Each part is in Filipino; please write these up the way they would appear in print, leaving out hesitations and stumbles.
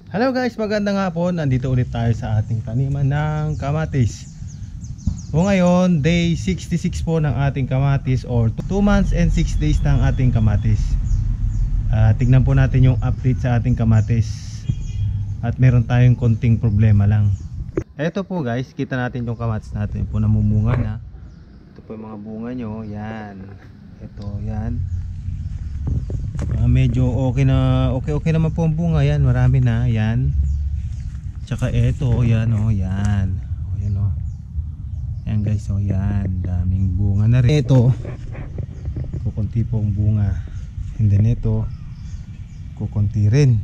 Hello guys, magandang hapon. Nandito ulit tayo sa ating taniman ng kamatis. So ngayon, day 66 po ng ating kamatis, or 2 months and 6 days ng ating kamatis. Tignan po natin yung update sa ating kamatis. At meron tayong konting problema lang. Ito po guys, kita natin yung kamatis natin po namumunga na. Ito po yung mga bunga nyo. Yan. Ito, yan. Medyo okay naman po ang bunga. Yan, marami na. Yan. Tsaka ito, yan o, yan. O, yan o. Yan guys, o yan. Daming bunga na rin. Ito, kukunti po ang bunga. And then ito, kukunti rin.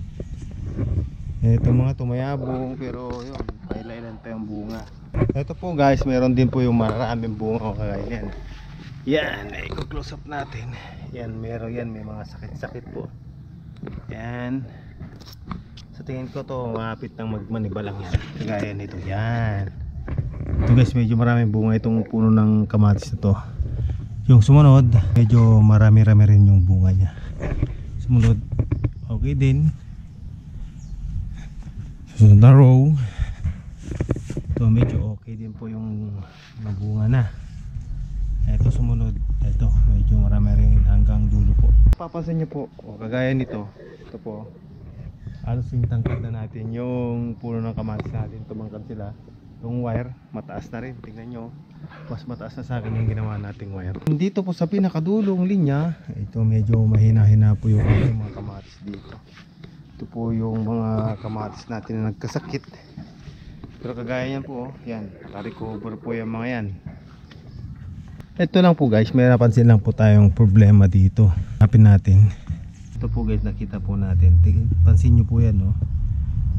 Ito mga tumayabong, pero yun, kailan pa yung bunga. Ito po guys, meron din po yung maraming bunga o kagaya yan. Yan, i-close up natin. Yan, meron yan, may mga sakit-sakit po. Yan. Sa tingin ko to, mapit ng magmaniba lang yan. Kagaya nito, yan. Ito guys, medyo maraming bunga itong puno ng kamatis na to. Yung sumunod, medyo marami-rami rin yung bunga niya. Sumunod, okay din. Susunod na row. Ito medyo okay din po yung bunga na. Ito sumunod, ito medyo marami rin hanggang dulo po. Papansin nyo po, kagaya nito, ito po, halos yung tangkad na natin yung puno ng kamatis natin, tumangkad sila. Yung wire, mataas na rin, tingnan nyo, mas mataas na sa akin yung ginawa nating wire. Dito po sa pinakadulong linya, ito medyo mahina-hina po yung mga kamatis dito. Ito po yung mga kamatis natin na nagkasakit. Pero kagaya yan po, yan, recover po yung mga yan. Ito lang po guys, may napansin lang po tayong problema dito. Hanapin natin. Ito po guys, nakita po natin. Pansin nyo po yan, no?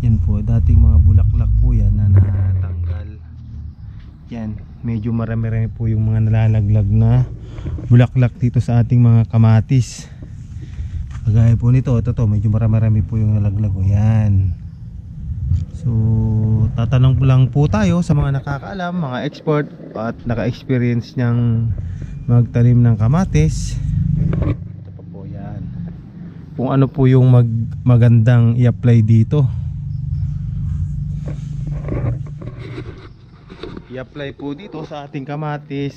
Yan po, dating mga bulaklak po yan na natanggal. Yan, medyo marami-rami po yung mga nalalaglag na bulaklak dito sa ating mga kamatis. Kagaya po nito, ito medyo marami-rami po yung nalaglag. O yan. So, tatanong lang po tayo sa mga nakakaalam, mga expert at naka-experience niyang magtanim ng kamatis. Ito pa po yan. Kung ano po yung magandang i-apply dito. I-apply po dito sa ating kamatis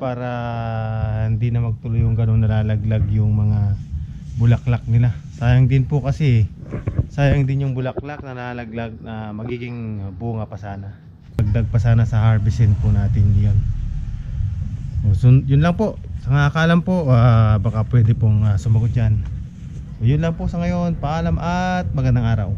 para hindi na magtuloy yung ganun nalalaglag yung mga bulaklak nila. Sayang din po kasi, sayang din yung bulaklak na nalalaglag na magiging bunga pa sana. Dagdag pa sana sa harvestin po natin yun. So, yun lang po. Sa nakakaalam po, baka pwede pong sumagot yan. Yun lang po sa ngayon. Paalam at magandang araw.